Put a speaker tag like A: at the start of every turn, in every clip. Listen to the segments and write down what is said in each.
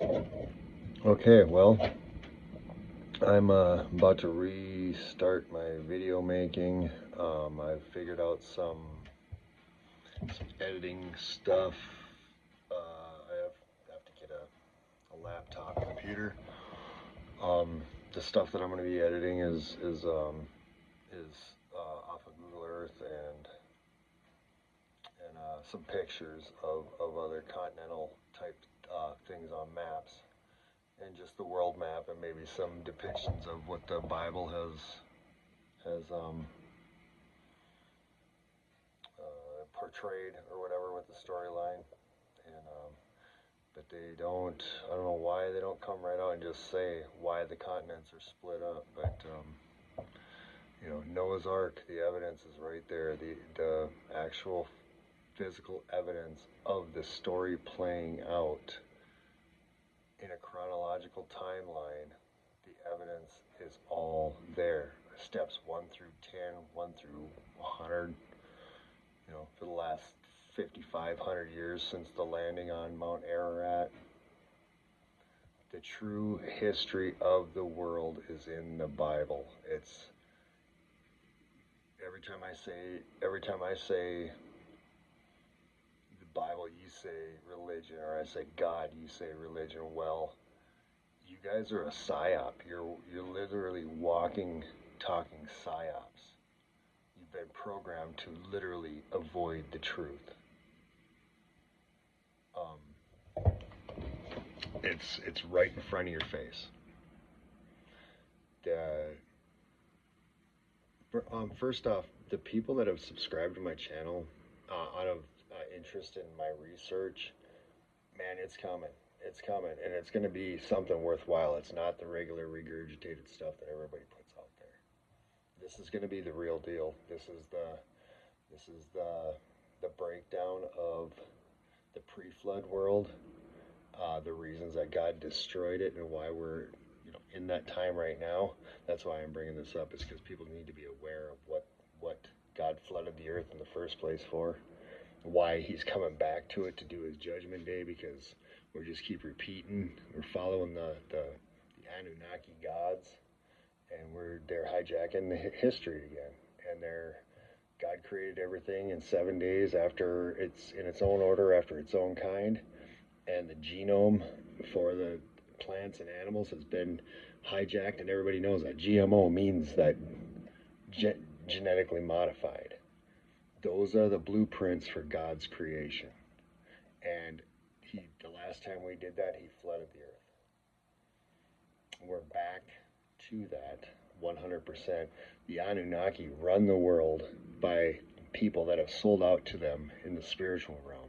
A: Okay, well, I'm about to restart my video making. I've figured out some editing stuff. I have to get a laptop computer. The stuff that I'm going to be editing is off of Google Earth and some pictures of other continental type things on maps, and just the world map, and maybe some depictions of what the Bible has portrayed or whatever with the storyline. And but they don't. I don't know why they don't come right out and just say why the continents are split up. But Noah's Ark. The evidence is right there. The actual physical evidence of the story playing out in a chronological timeline. The evidence is all there. Steps 1 through 10, 1 through 100. For the last 5,500 years since the landing on Mount Ararat. The true history of the world is in the Bible. It's every time I say the Bible, you say religion, or I say God, you say religion. Well, you guys are a psyop. You're literally walking, talking psyops. You've been programmed to literally avoid the truth. It's right in front of your face. First off, the people that have subscribed to my channel out of interest in my research, man, it's coming. It's coming, and it's going to be something worthwhile. It's not the regular regurgitated stuff that everybody puts out there. This is going to be the real deal. This is the breakdown of the pre-flood world, the reasons that God destroyed it, and why we're in that time right now. That's why I'm bringing this up. It's because people need to be aware of what God flooded the earth in the first place for, why He's coming back to it to do His judgment day, because we just keep repeating. We're following the Anunnaki gods, and they're hijacking the history again. And God created everything in 7 days after it's in its own order, after its own kind, and the genome for the plants and animals has been hijacked, and everybody knows that GMO means that genetically modified. Those are the blueprints for God's creation. And the last time we did that, He flooded the earth. We're back to that 100%. The Anunnaki run the world by people that have sold out to them in the spiritual realm.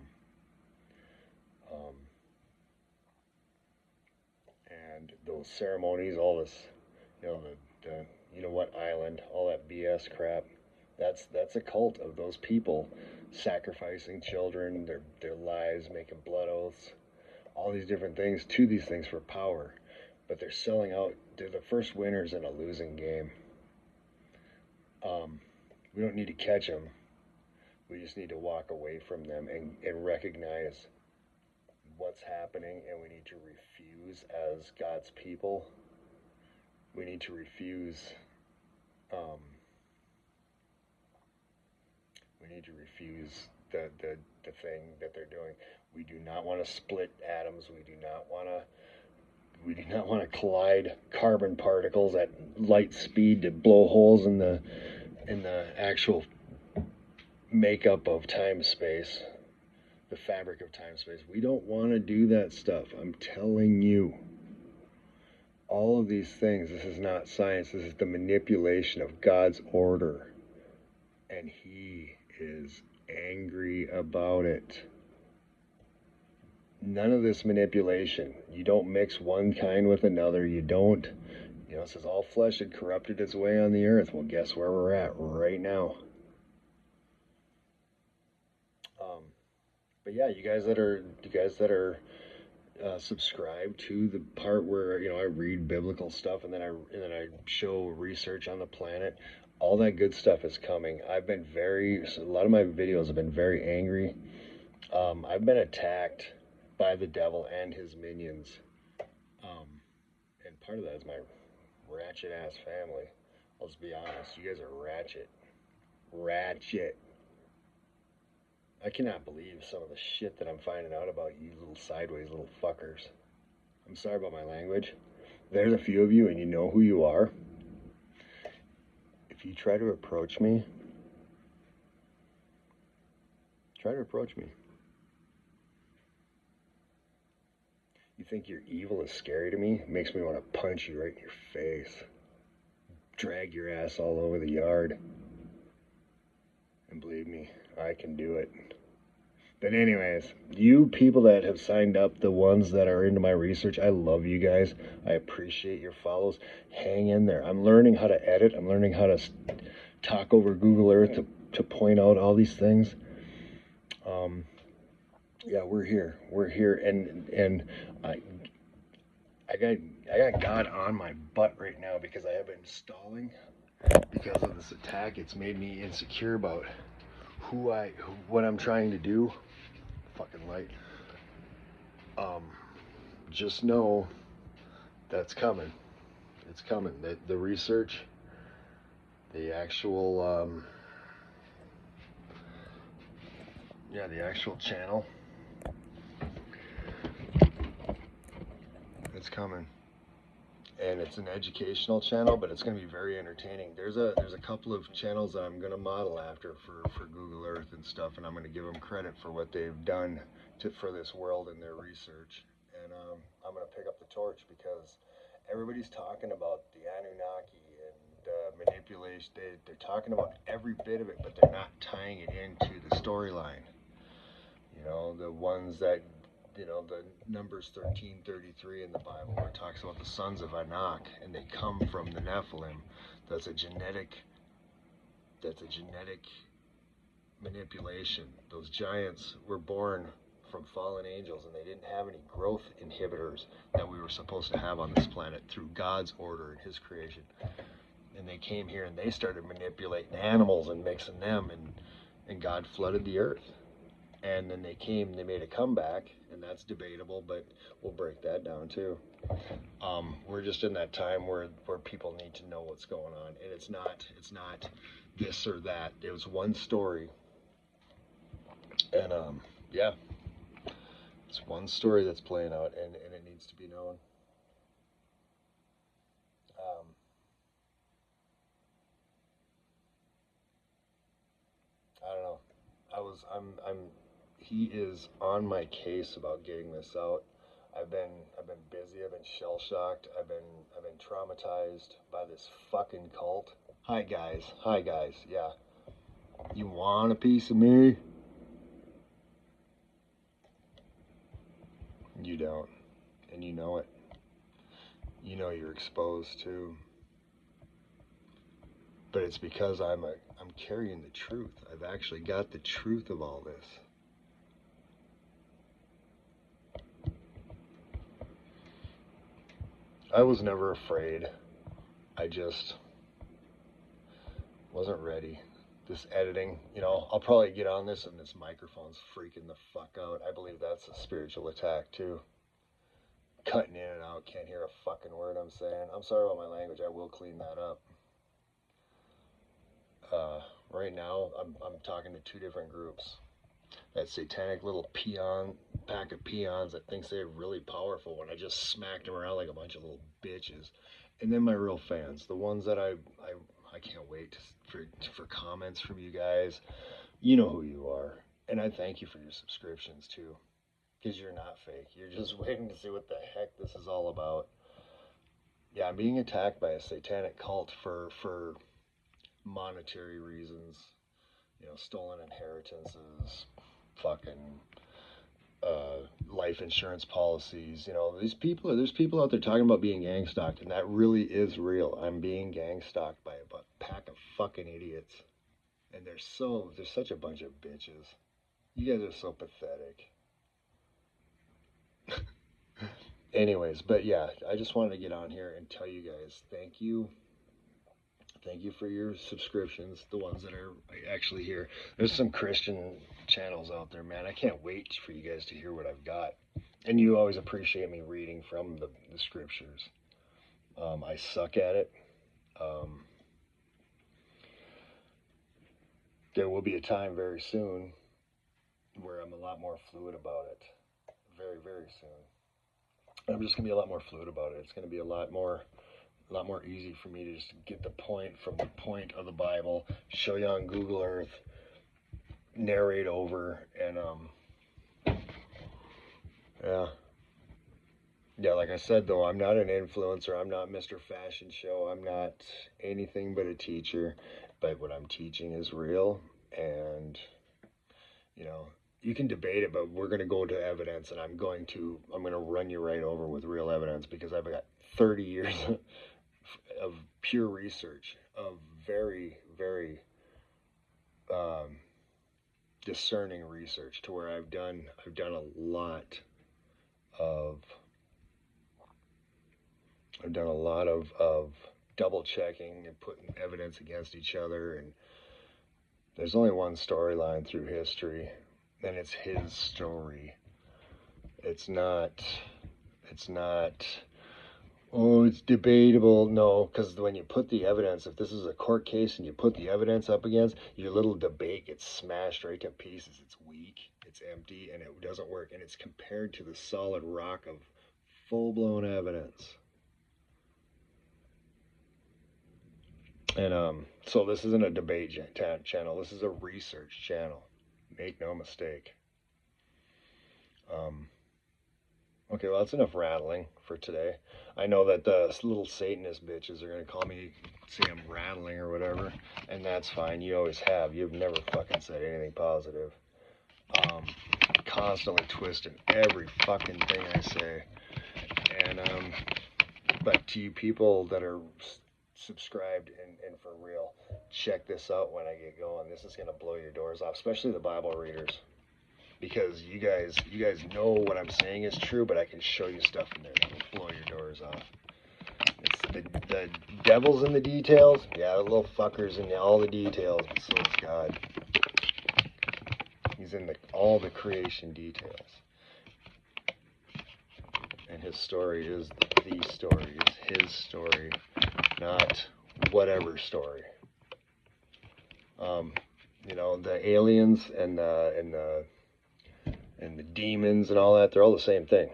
A: And those ceremonies, all this, the island, all that BS crap, that's a cult of those people sacrificing children, their lives, making blood oaths, all these different things to these things for power. But they're selling out. They're the first winners in a losing game. We don't need to catch them. We just need to walk away from them and recognize what's happening, and we need to refuse as God's people. We need to refuse. We need to refuse the thing that they're doing. We do not want to split atoms. We do not want to collide carbon particles at light speed to blow holes in the actual makeup of time-space, the fabric of time-space. We don't want to do that stuff. I'm telling you. All of these things, this is not science. This is the manipulation of God's order. And He is angry about it. None of this manipulation. You don't mix one kind with another. You don't. It says all flesh had corrupted its way on the earth. Well, guess where we're at right now. But yeah, you guys that are subscribed to the part where I read biblical stuff, and then I show research on the planet. All that good stuff is coming. A lot of my videos have been very angry. I've been attacked by the devil and his minions part of that is my ratchet ass family. Let's be honest, you guys are ratchet. Ratchet. I cannot believe some of the shit that I'm finding out about you little sideways little fuckers. I'm sorry about my language. There's a few of you and you know who you are. If you try to approach me, You think your evil is scary to me? It makes me want to punch you right in your face. Drag your ass all over the yard. And believe me, I can do it. But anyways, you people that have signed up, the ones that are into my research, I love you guys. I appreciate your follows. Hang in there. I'm learning how to edit. I'm learning how to talk over Google Earth to point out all these things. Yeah, we're here. We're here, and I got God on my butt right now because I have been stalling because of this attack. It's made me insecure about what I'm trying to do. Fucking light. Just know that's coming. It's coming. The research, the actual, the actual channel. It's coming, and it's an educational channel, but it's going to be very entertaining. There's a couple of channels that I'm going to model after for Google Earth and stuff, and I'm going to give them credit for what they've done for this world and their research. And I'm going to pick up the torch because everybody's talking about the Anunnaki and manipulation. They're talking about every bit of it, but they're not tying it into the storyline. You know, the ones that, the Numbers 13:33 in the Bible, where it talks about the sons of Anak, and they come from the Nephilim. That's a genetic manipulation. Those giants were born from fallen angels, and they didn't have any growth inhibitors that we were supposed to have on this planet through God's order and His creation. And they came here and they started manipulating animals and mixing them, and God flooded the earth. And then they made a comeback, and that's debatable, but we'll break that down too. We're just in that time where people need to know what's going on, and it's not this or that. It was one story, and it's one story that's playing out, and it needs to be known. I don't know. He is on my case about getting this out. I've been busy. I've been shell shocked. I've been traumatized by this fucking cult. Hi guys. Yeah. You want a piece of me? You don't, and you know it. You know you're exposed too. But it's because I'm carrying the truth. I've actually got the truth of all this. I was never afraid. I just wasn't ready. This editing, I'll probably get on this and this microphone's freaking the fuck out. I believe that's a spiritual attack too. Cutting in and out, can't hear a fucking word I'm saying. I'm sorry about my language. I will clean that up. Right now, I'm talking to two different groups. That satanic little pack of peons that thinks they're really powerful when I just smacked them around like a bunch of little bitches. And then my real fans, the ones that I can't wait for comments from you guys. You know who you are. And I thank you for your subscriptions too. Because you're not fake. You're just waiting to see what the heck this is all about. Yeah, I'm being attacked by a satanic cult for monetary reasons. Stolen inheritances, fucking life insurance policies. There's people out there talking about being gang stalked, and that really is real. I'm being gang stalked by a pack of fucking idiots, and they're such a bunch of bitches. You guys are so pathetic. Anyways, but yeah, I just wanted to get on here and tell you guys thank you. Thank you for your subscriptions, the ones that are actually here. There's some Christian channels out there, man. I can't wait for you guys to hear what I've got. And you always appreciate me reading from the scriptures. I suck at it. There will be a time very soon where I'm a lot more fluid about it. Very, very soon. I'm just gonna be a lot more fluid about it. It's gonna be a lot more easy for me to just get the point from the point of the Bible, show you on Google Earth, narrate over, and yeah, like I said though, I'm not an influencer, I'm not Mr. Fashion Show, I'm not anything but a teacher, but what I'm teaching is real, and you know, you can debate it, but we're going to go to evidence, and I'm going to run you right over with real evidence, because I've got 30 years of pure research, of very, very discerning research, to where I've done a lot of double checking and putting evidence against each other, and there's only one storyline through history, and it's his story. It's not, oh, it's debatable. No, because when you put the evidence, if this is a court case and you put the evidence up against, your little debate gets smashed right to pieces. It's weak, it's empty, and it doesn't work. And it's compared to the solid rock of full-blown evidence. And so this isn't a debate channel. This is a research channel. Make no mistake. Okay, well, that's enough rattling for today. I know that the little Satanist bitches are going to call me, say I'm rattling or whatever, and that's fine. You always have. You've never fucking said anything positive. Constantly twisting every fucking thing I say. And, but to you people that are subscribed and for real, check this out when I get going. This is going to blow your doors off, especially the Bible readers. Because you guys know what I'm saying is true, but I can show you stuff in there that will blow your doors off. It's the devil's in the details. Yeah, the little fucker's in all the details, but so is God. He's in all the creation details. And his story is the story. It's his story, not whatever story. You know, the aliens and the demons and all that, they're all the same thing.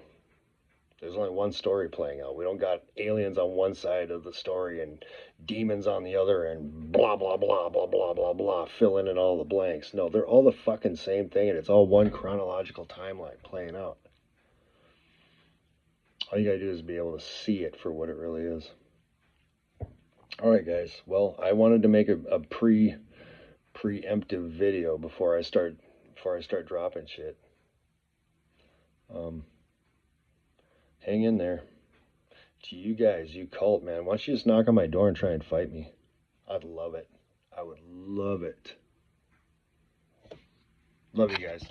A: There's only one story playing out. We don't got aliens on one side of the story and demons on the other and blah, blah, blah, blah, blah, blah, blah, filling in all the blanks. No, they're all the fucking same thing, and it's all one chronological timeline playing out. All you gotta do is be able to see it for what it really is. Alright guys, well, I wanted to make a preemptive video before I start dropping shit. Hang in there. To you guys, you cult, man, why don't you just knock on my door and try and fight me? I'd love it. I would love it. Love you guys.